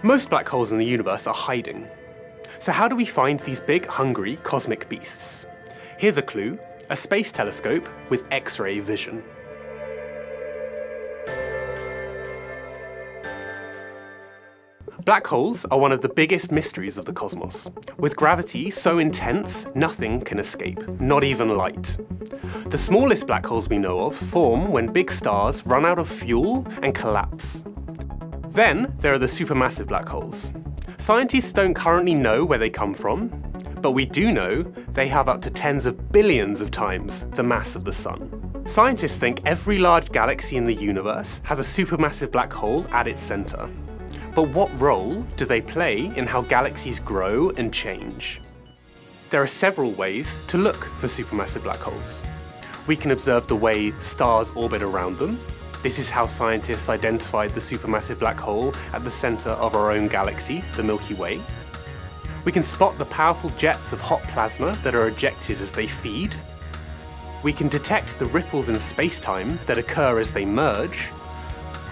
Most black holes in the universe are hiding. So how do we find these big, hungry, cosmic beasts? Here's a clue: a space telescope with X-ray vision. Black holes are one of the biggest mysteries of the cosmos. With gravity so intense, nothing can escape, not even light. The smallest black holes we know of form when big stars run out of fuel and collapse. Then there are the supermassive black holes. Scientists don't currently know where they come from, but we do know they have up to tens of billions of times the mass of the Sun. Scientists think every large galaxy in the universe has a supermassive black hole at its center. But what role do they play in how galaxies grow and change? There are several ways to look for supermassive black holes. We can observe the way stars orbit around them. This is how scientists identified the supermassive black hole at the center of our own galaxy, the Milky Way. We can spot the powerful jets of hot plasma that are ejected as they feed. We can detect the ripples in space-time that occur as they merge.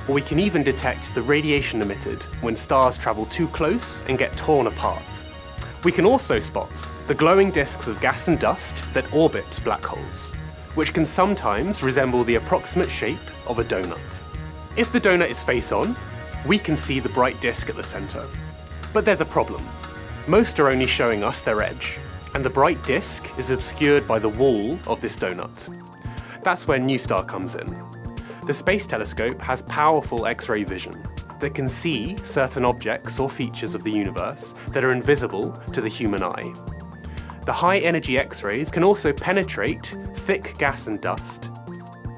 Or we can even detect the radiation emitted when stars travel too close and get torn apart. We can also spot the glowing disks of gas and dust that orbit black holes, which can sometimes resemble the approximate shape of a donut. If the donut is face-on, we can see the bright disk at the center. But there's a problem. Most are only showing us their edge, and the bright disk is obscured by the wall of this donut. That's where NuSTAR comes in. The Space Telescope has powerful X-ray vision that can see certain objects or features of the universe that are invisible to the human eye. The high-energy X-rays can also penetrate thick gas and dust.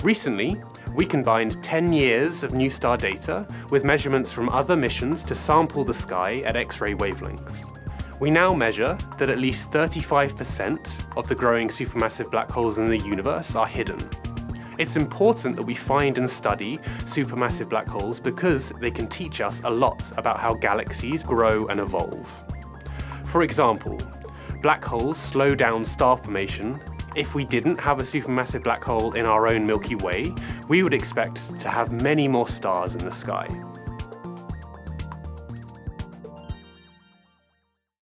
Recently, we combined 10 years of NuSTAR data with measurements from other missions to sample the sky at X-ray wavelengths. We now measure that at least 35% of the growing supermassive black holes in the universe are hidden. It's important that we find and study supermassive black holes because they can teach us a lot about how galaxies grow and evolve. For example, black holes slow down star formation. If we didn't have a supermassive black hole in our own Milky Way, we would expect to have many more stars in the sky.